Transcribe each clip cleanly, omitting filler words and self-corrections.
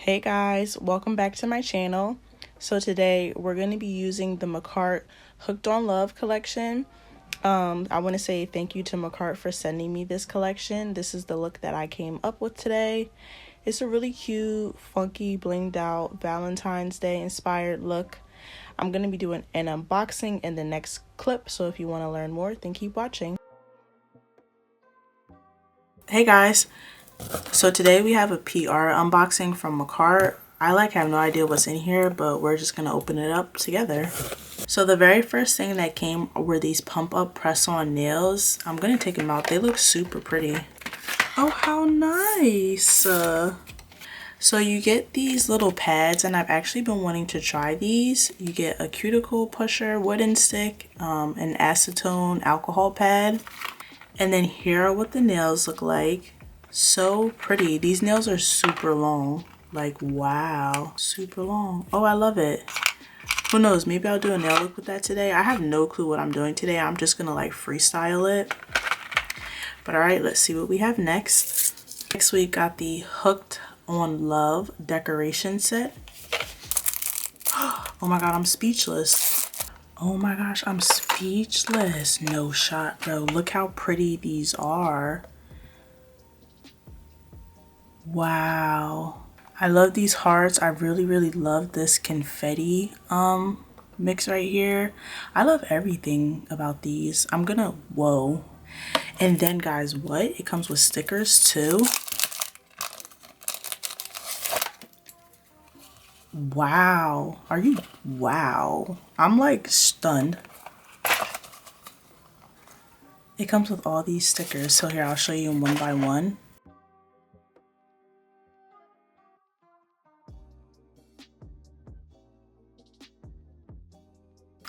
Hey guys, welcome back to my channel. So today we're going to be using the Makarrt Hooked on Love collection. I want to say thank you to Makarrt for sending me this collection. This is the look that I came up with today. It's a really cute, funky, blinged out Valentine's Day inspired look. I'm going to be doing an unboxing in the next clip, so if you want to learn more, then keep watching. Hey guys, so today we have a PR unboxing from Makarrt. I have no idea what's in here, but we're just gonna open it up together. So the very first thing that came were these pump up press on nails. I'm gonna take them out. They look super pretty. Oh, how nice. So you get these little pads, and I've actually been wanting to try these. You get a cuticle pusher, wooden stick, an acetone alcohol pad, and then here are what the nails look like. So pretty. These nails are super long. Like, wow, super long. Oh, I love it. Who knows, maybe I'll do a nail look with that today. I have no clue what I'm doing today. I'm just gonna freestyle it. But all right, let's see what we have next. Next we got the Hooked on Love decoration set. Oh my god, I'm speechless. Oh my gosh, I'm speechless. No shot, bro. Look how pretty these are. Wow, I love these hearts. I really love this confetti mix right here. I love everything about these. I'm gonna whoa. And then guys, what, it comes with stickers too. Wow, are you, wow, I'm stunned. It comes with all these stickers, so here, I'll show you them one by one.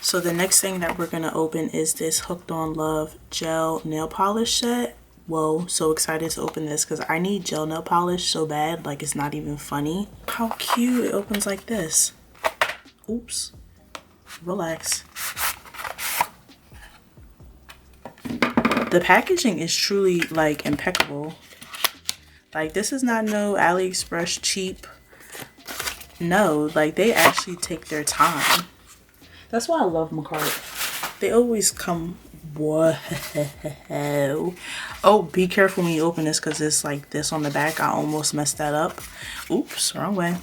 So the next thing that we're gonna open is this Hooked on Love gel nail polish set. Whoa, so excited to open this because I need gel nail polish so bad, it's not even funny. How cute, it opens like this. Oops, relax. The packaging is truly impeccable. This is not no AliExpress cheap. No, they actually take their time. That's why I love Makartt. They always come. Whoa. Oh, be careful when you open this because it's like this on the back. I almost messed that up. Oops, wrong way.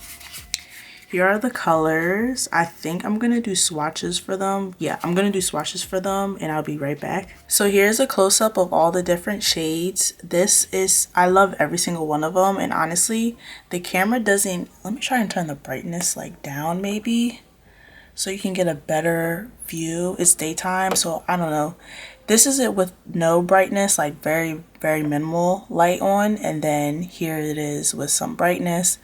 Here are the colors. I think I'm gonna do swatches for them. Yeah, I'm gonna do swatches for them and I'll be right back. So here's a close-up of all the different shades. This is, I love every single one of them, and honestly, the camera doesn't, let me try and turn the brightness down maybe, so you can get a better view. It's daytime, so I don't know. This is it with no brightness, very minimal light on, and then here it is with some brightness.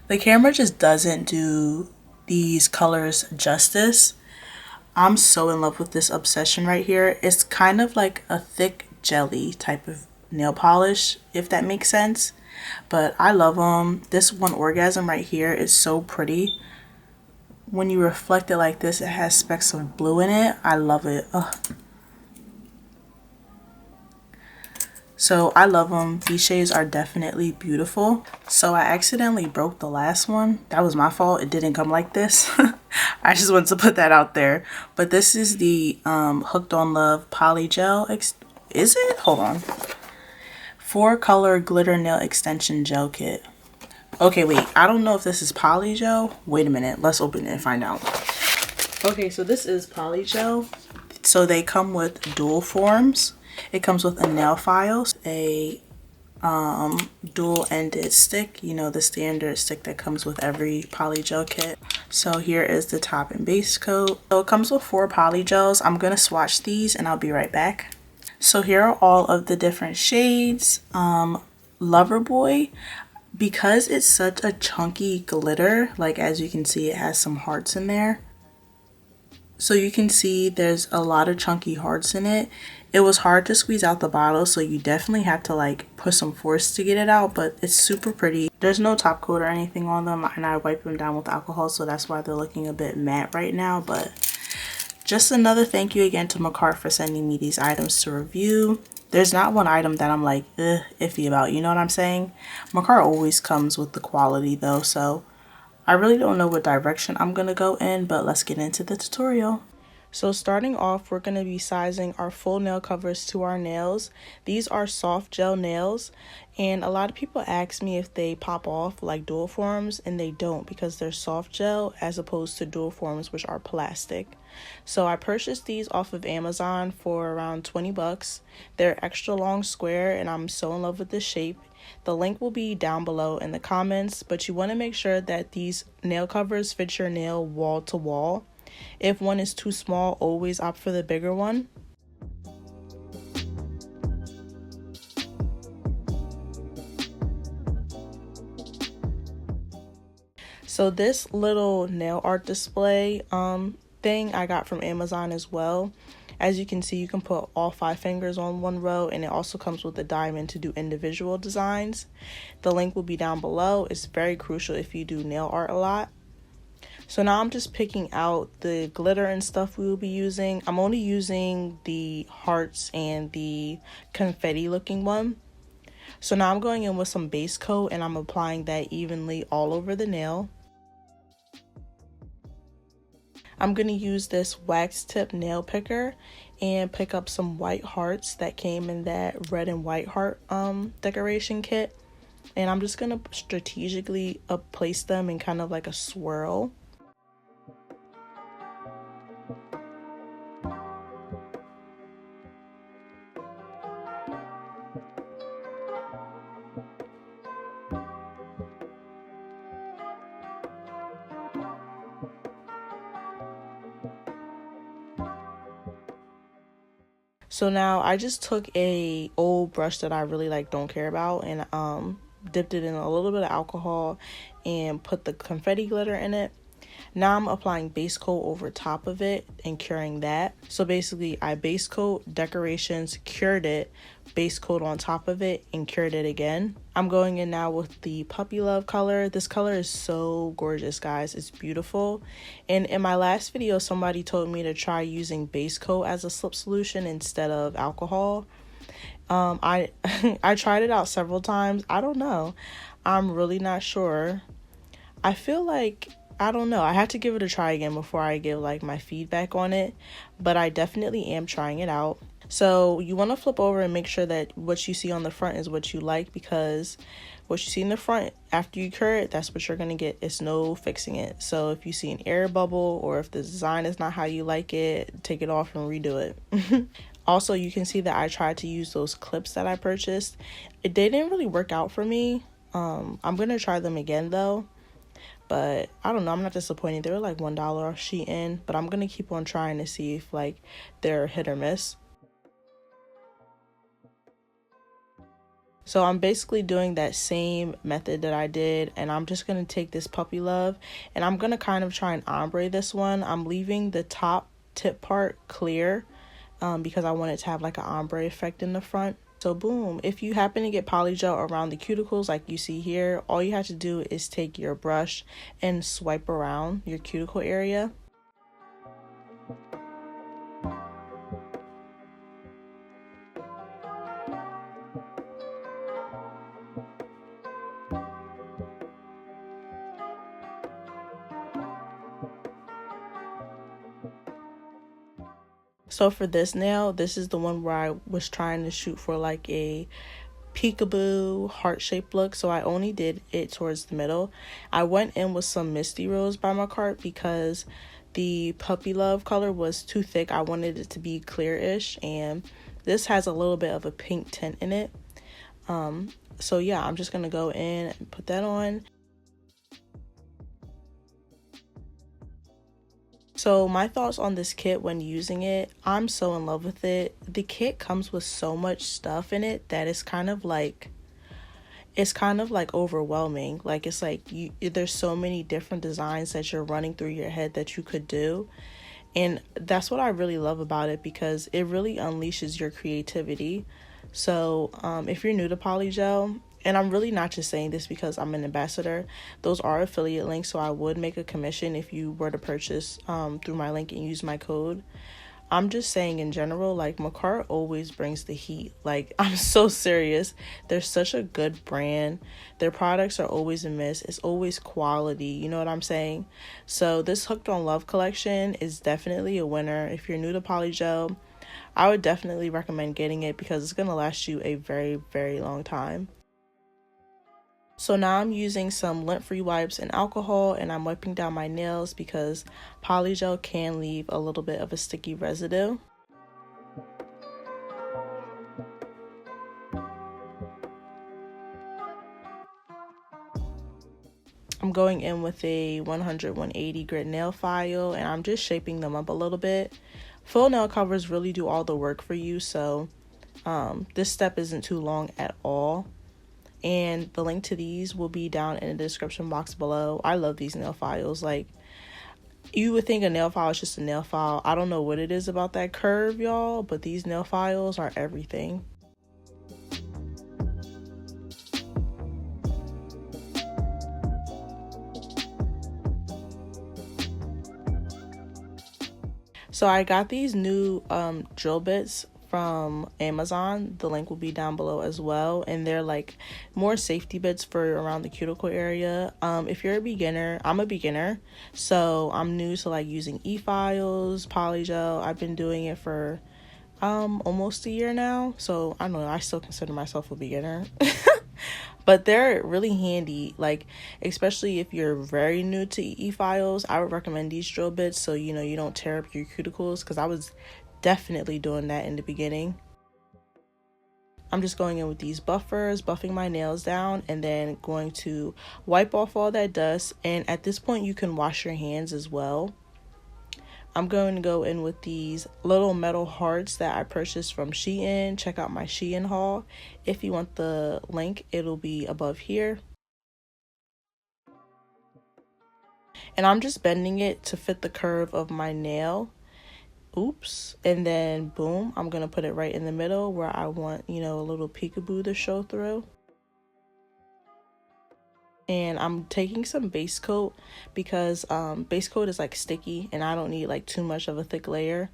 The camera just doesn't do these colors justice. I'm so in love with this obsession right here. It's kind of like a thick jelly type of nail polish, if that makes sense. But I love them. This one orgasm right here is so pretty. When you reflect it like this, it has specks of blue in it. I love it. Ugh. So I love them. These shades are definitely beautiful. So I accidentally broke the last one. That was my fault. It didn't come like this. I just wanted to put that out there. But this is the Hooked on Love Polygel. Is it? Hold on. 4-color glitter nail extension gel kit. Okay, wait, I don't know if this is polygel. Wait a minute, let's open it and find out. Okay, so this is polygel. So they come with dual forms. It comes with a nail file, a dual-ended stick, you know, the standard stick that comes with every polygel kit. So here is the top and base coat. So it comes with 4 polygels. I'm gonna swatch these and I'll be right back. So here are all of the different shades. Loverboy. Because it's such a chunky glitter, as you can see, it has some hearts in there. So you can see there's a lot of chunky hearts in it. It was hard to squeeze out the bottle, so you definitely have to put some force to get it out, but it's super pretty. There's no top coat or anything on them, and I wiped them down with alcohol, so that's why they're looking a bit matte right now. But just another thank you again to Makarrt for sending me these items to review. There's not one item that I'm iffy about, you know what I'm saying? Makarrt always comes with the quality though, so I really don't know what direction I'm gonna go in, but let's get into the tutorial. So starting off, we're going to be sizing our full nail covers to our nails. These are soft gel nails, and a lot of people ask me if they pop off like dual forms, and they don't because they're soft gel as opposed to dual forms, which are plastic. So I purchased these off of Amazon for around 20 bucks. They're extra long square, and I'm so in love with the shape. The link will be down below in the comments, but you want to make sure that these nail covers fit your nail wall to wall. If one is too small, always opt for the bigger one. So this little nail art display thing I got from Amazon as well. As you can see, you can put all 5 fingers on one row, and it also comes with a diamond to do individual designs. The link will be down below. It's very crucial if you do nail art a lot. So now I'm just picking out the glitter and stuff we will be using. I'm only using the hearts and the confetti looking one. So now I'm going in with some base coat, and I'm applying that evenly all over the nail. I'm going to use this wax tip nail picker and pick up some white hearts that came in that red and white heart decoration kit. And I'm just going to strategically place them in kind of like a swirl. So now I just took a old brush that I really don't care about, and dipped it in a little bit of alcohol and put the confetti glitter in it. Now I'm applying base coat over top of it and curing that. So basically I base coat, decorations, cured it, base coat on top of it, and cured it again. I'm going in now with the Puppy Love color. This color is so gorgeous, guys. It's beautiful. And in my last video, somebody told me to try using base coat as a slip solution instead of alcohol. I I tried it out several times. I don't know. I'm really not sure. I feel like, I don't know. I have to give it a try again before I give my feedback on it, but I definitely am trying it out. So you want to flip over and make sure that what you see on the front is what you like, because what you see in the front after you cure it, that's what you're going to get. It's no fixing it. So if you see an air bubble or if the design is not how you like it, take it off and redo it. Also, you can see that I tried to use those clips that I purchased. They didn't really work out for me. I'm going to try them again though. But I don't know, I'm not disappointed. They were like $1 off Shein, but I'm going to keep on trying to see if they're hit or miss. So I'm basically doing that same method that I did, and I'm just going to take this Puppy Love and I'm going to kind of try and ombre this one. I'm leaving the top tip part clear because I want it to have an ombre effect in the front. So boom, if you happen to get polygel around the cuticles like you see here, all you have to do is take your brush and swipe around your cuticle area. So for this nail, this is the one where I was trying to shoot for a peekaboo heart-shaped look, so I only did it towards the middle. I went in with some Misty Rose by Makarrt because the Puppy Love color was too thick. I wanted it to be clear-ish, and this has a little bit of a pink tint in it. So yeah, I'm just gonna go in and put that on. So my thoughts on this kit when using it, I'm so in love with it. The kit comes with so much stuff in it that it's kind of overwhelming. There's so many different designs that you're running through your head that you could do. And that's what I really love about it, because it really unleashes your creativity. So if you're new to polygel, and I'm really not just saying this because I'm an ambassador, those are affiliate links, so I would make a commission if you were to purchase through my link and use my code. I'm just saying in general, like Makarrt always brings the heat. Like, I'm so serious. They're such a good brand. Their products are always a miss. It's always quality. You know what I'm saying? So this Hooked on Love collection is definitely a winner. If you're new to Polygel, I would definitely recommend getting it because it's going to last you a very, very long time. So now I'm using some lint-free wipes and alcohol, and I'm wiping down my nails because polygel can leave a little bit of a sticky residue. I'm going in with a 100-180 grit nail file, and I'm just shaping them up a little bit. Full nail covers really do all the work for you, so this step isn't too long at all. And the link to these will be down in the description box below. I love these nail files. Like, you would think a nail file is just a nail file. I don't know what it is about that curve, y'all, but these nail files are everything. So I got these new drill bits from Amazon. The link will be down below as well, and they're like more safety bits for around the cuticle area. If you're a beginner, I'm a beginner, so I'm new to like using e-files, polygel. I've been doing it for almost a year now, so I don't know, I still consider myself a beginner. But they're really handy, like especially if you're very new to e-files. I would recommend these drill bits so you know you don't tear up your cuticles, because I was definitely doing that in the beginning. I'm just going in with these buffers, buffing my nails down, and then going to wipe off all that dust. And at this point you can wash your hands as well. I'm going to go in with these little metal hearts that I purchased from Shein. Check out my Shein haul. If you want the link, it'll be above here. And I'm just bending it to fit the curve of my nail. Oops. And then boom, I'm going to put it right in the middle where I want, you know, a little peekaboo to show through. And I'm taking some base coat because base coat is like sticky and I don't need like too much of a thick layer.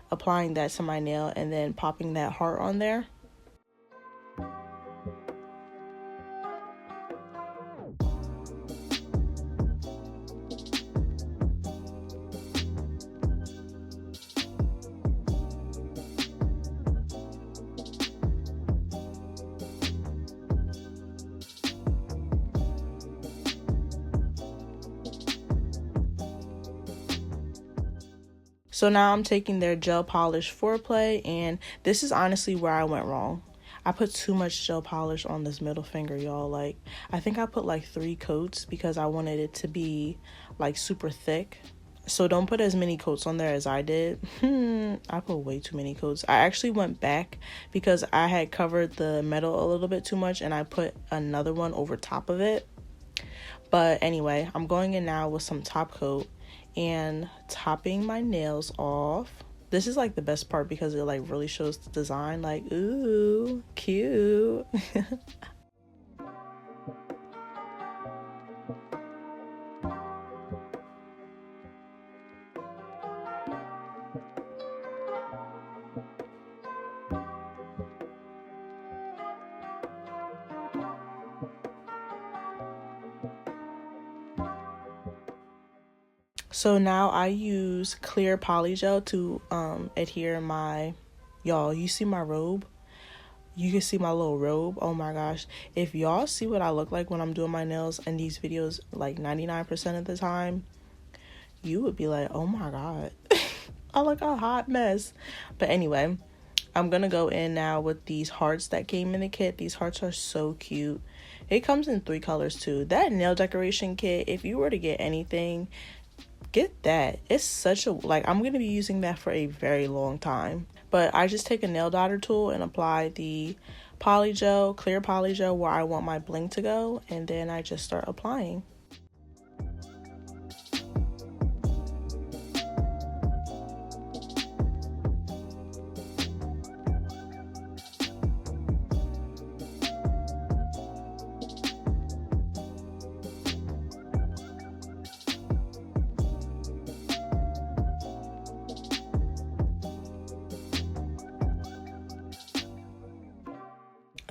Applying that to my nail and then popping that heart on there. So now I'm taking their gel polish foreplay, and this is honestly where I went wrong. I put too much gel polish on this middle finger, y'all. Like, I think I put like 3 coats because I wanted it to be like super thick. So don't put as many coats on there as I did. I put way too many coats. I actually went back because I had covered the metal a little bit too much and I put another one over top of it. But anyway, I'm going in now with some top coat and topping my nails off. This is like the best part because it like really shows the design, like, ooh, cute. So now I use clear polygel to adhere my, y'all, you see my robe? You can see my little robe. Oh my gosh. If y'all see what I look like when I'm doing my nails in these videos, like 99% of the time, you would be like, oh my God, I look a hot mess. But anyway, I'm gonna go in now with these hearts that came in the kit. These hearts are so cute. It comes in 3 colors too. That nail decoration kit, if you were to get anything, get that. It's such a, like, I'm gonna be using that for a very long time. But I just take a nail dotter tool and apply the polygel, clear polygel, where I want my bling to go, and then I just start applying.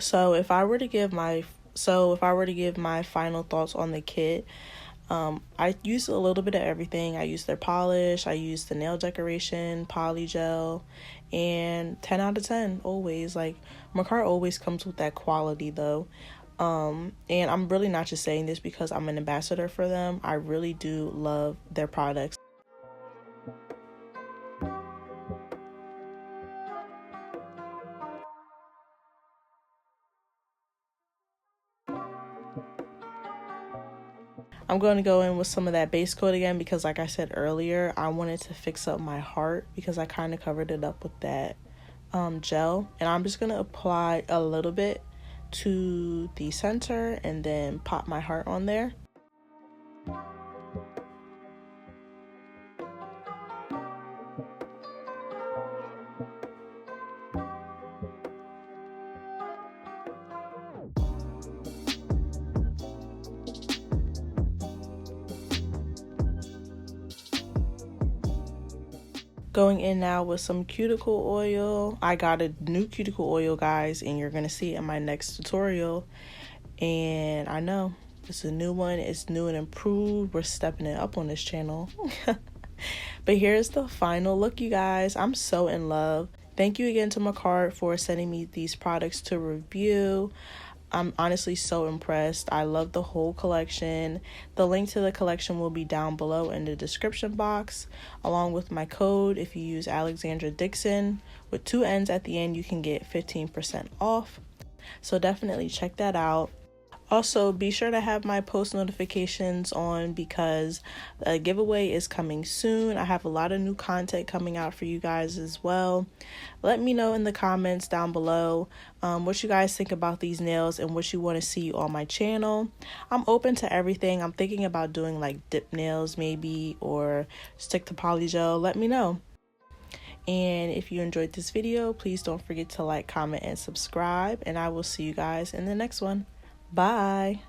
So if I were to give my final thoughts on the kit, I used a little bit of everything. I used their polish, I used the nail decoration, polygel, and 10 out of 10 always. Like, Makarrt always comes with that quality though. And I'm really not just saying this because I'm an ambassador for them. I really do love their products. I'm going to go in with some of that base coat again because, like I said earlier, I wanted to fix up my heart because I kind of covered it up with that gel. And I'm just going to apply a little bit to the center and then pop my heart on there. Going in now with some cuticle oil. I got a new cuticle oil, guys, and you're going to see it in my next tutorial. And I know it's a new one. It's new and improved. We're stepping it up on this channel. But here's the final look, you guys. I'm so in love. Thank you again to Makarrt for sending me these products to review. I'm honestly so impressed. I love the whole collection. The link to the collection will be down below in the description box, along with my code. If you use Alexandra Dixon with 2 N's at the end, you can get 15% off. So definitely check that out. Also, be sure to have my post notifications on because a giveaway is coming soon. I have a lot of new content coming out for you guys as well. Let me know in the comments down below what you guys think about these nails and what you want to see on my channel. I'm open to everything. I'm thinking about doing like dip nails maybe, or stick to polygel. Let me know. And if you enjoyed this video, please don't forget to like, comment, and subscribe. And I will see you guys in the next one. Bye.